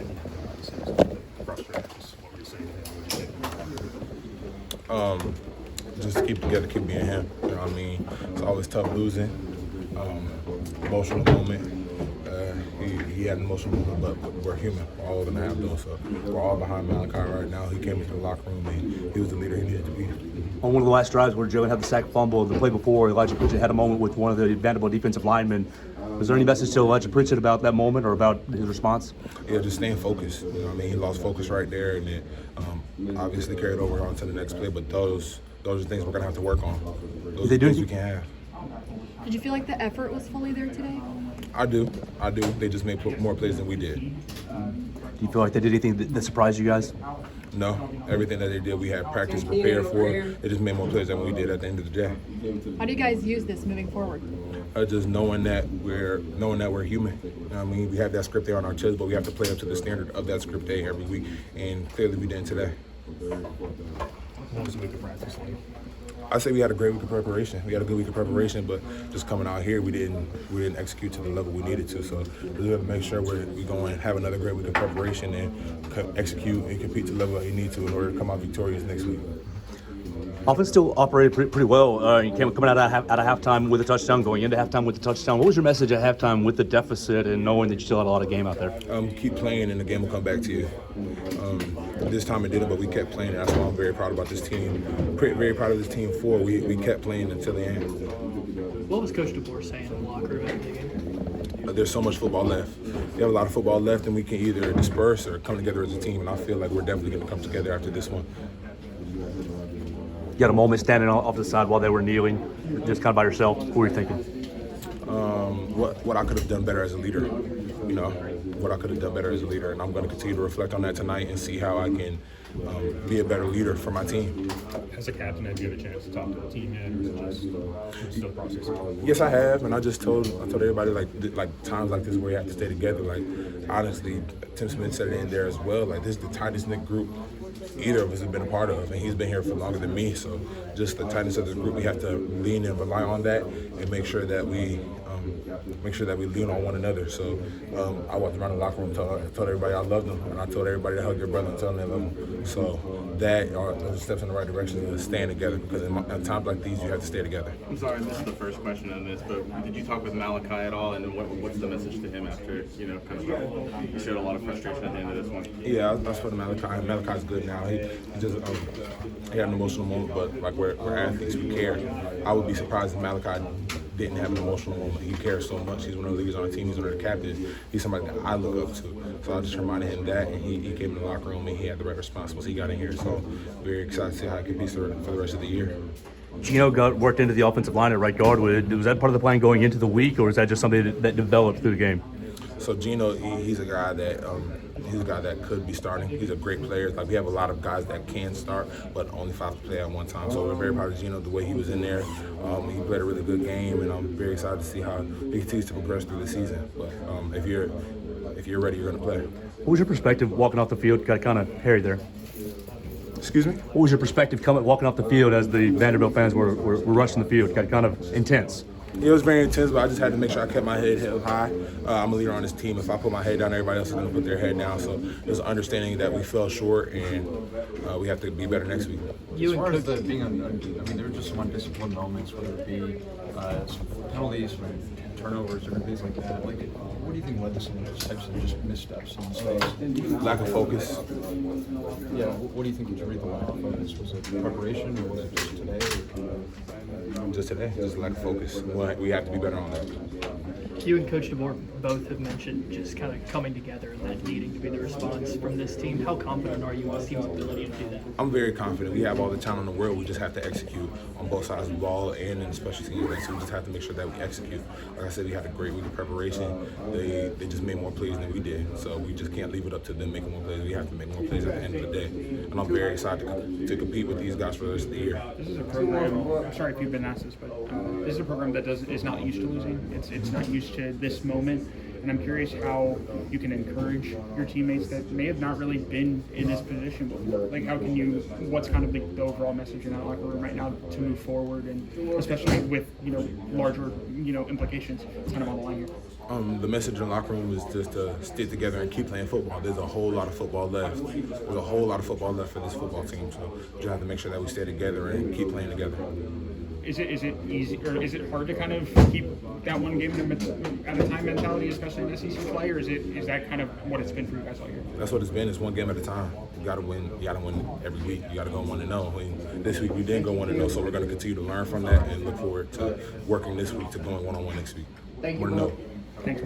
that. Obviously, it was frustrating. Just what were you saying to him? Just keep together, keep being him. You know what I mean? It's always tough losing. Emotional moment. He had an emotional moment, but we're human. We're all gonna have those. So we're all behind Malachi right now. He came into the locker room and he was the leader he needed to be. On one of the last drives where Jalen had the sack fumble, the play before, Elijah Pritchett had a moment with one of the Vanderbilt defensive linemen. Was there any message to Elijah Pritchett about that moment or about his response? Yeah, just staying focused. You know what I mean? He lost focus right there, and then obviously carried over onto the next play. But those are things we're gonna have to work on. Those are things we can have. Did you feel like the effort was fully there today? I do. They just made more plays than we did. Do you feel like they did anything that surprised you guys? No, everything that they did, we had practice prepared for. They just made more plays than we did at the end of the day. How do you guys use this moving forward? Just knowing that we're human. You know what I mean, we have that script there on our chest, but we have to play up to the standard of that script day every week, and clearly we didn't today. What was the week of practice like? I say we had a great week of preparation. We had a good week of preparation, but just coming out here, we didn't execute to the level we needed to. So we have to make sure we go and have another great week of preparation and execute and compete to the level that you need to in order to come out victorious next week. Offense still operated pretty well. You came coming out of halftime with a touchdown, going into halftime with a touchdown. What was your message at halftime with the deficit and knowing that you still had a lot of game out there? Keep playing and the game will come back to you. This time it didn't, but we kept playing, and that's why I'm very proud about this team. Very proud of this team for we kept playing until the end. What was Coach DeBoer saying in the locker room after the game? There's so much football left. We have a lot of football left, and we can either disperse or come together as a team, and I feel like we're definitely going to come together after this one. You had a moment standing off the side while they were kneeling, just kind of by yourself. What were you thinking? What I could have done better as a leader, you know, what I could have done better as a leader, and I'm going to continue to reflect on that tonight and see how I can be a better leader for my team. As a captain, have you had a chance to talk to the team yet, or is it just still processing? Yes, I have, and I told everybody like times like this where you have to stay together. Like honestly, Tim Smith said it in there as well. Like this is the tightest knit group either of us have been a part of, and he's been here for longer than me. So just the tightness of the group, we have to lean and rely on that, and make sure that we lean on one another. So I walked around the locker room, told everybody I loved them, and I told everybody to hug their brother and tell them they love them. So those are steps in the right direction is staying together, because in times like these, you have to stay together. I'm sorry, I missed the first question on this, but did you talk with Malachi at all, and what's the message to him after, kind of you showed a lot of frustration at the end of this one? Yeah, I spoke to Malachi. Malachi's good now. He just he had an emotional moment, but like we're athletes, we care. I would be surprised if Malachi didn't have an emotional moment. He cares so much. He's one of the leaders on the team. He's one of the captains. He's somebody that I look up to. So I just reminded him that, and he came in the locker room and he had the right response once he got in here. So very excited to see how he competes for the rest of the year. Gino got worked into the offensive line at right guard. Was that part of the plan going into the week, or is that just something that developed through the game? So Gino, he's a guy that could be starting. He's a great player. Like we have a lot of guys that can start, but only 5 play at one time. So we're very proud of Gino, the way he was in there. He played a really good game, and I'm very excited to see how he continues to progress through the season. But if you're ready, you're going to play. What was your perspective walking off the field? Got kind of hairy there. Excuse me? What was your perspective walking off the field as the Vanderbilt fans were rushing the field? Got kind of intense. It was very intense, but I just had to make sure I kept my head held high. I'm a leader on this team. If I put my head down, everybody else is going to put their head down. So there's an understanding that we fell short, and we have to be better next week. As far as there were just some undisciplined moments, whether it be some penalties, some turnovers, different things like that. Like, what do you think led to some of those types of just missteps in space? Lack of focus. Yeah, what do you think attributed the lack of focus? Was it preparation, or was it just today? Just today, just lack of focus. We have to be better on that. You and Coach DeBoer both have mentioned just kind of coming together and that needing to be the response from this team. How confident are you in this team's ability to do that? I'm very confident. We have all the talent in the world. We just have to execute on both sides of the ball and in the special teams. So we just have to make sure that we execute. Like I said, we had a great week of preparation. They just made more plays than we did. So we just can't leave it up to them making more plays. We have to make more plays at the end of the day. And I'm very excited to compete with these guys for the rest of the year. This is a program, I'm sorry if you've been asked this, but this is a program that is not used to losing. It's not used to this moment. And I'm curious how you can encourage your teammates that may have not really been in this position before. Like, what's kind of the overall message in that locker room right now to move forward, and especially with, larger, implications kind of on the line here? The message in the locker room is just to stick together and keep playing football. There's a whole lot of football left. There's a whole lot of football left for this football team. So we just have to make sure that we stay together and keep playing together. Is it easy or is it hard to kind of keep that one game at a time mentality, especially in SEC play, or is that kind of what it's been for you guys all year? That's what it's been. It's one game at a time. You gotta win. You gotta win every week. You gotta go 1-0. And this week we didn't go 1-0, so we're gonna continue to learn from that and look forward to working this week to going 1-on-1 next week. Thank you. 1-0. Thanks.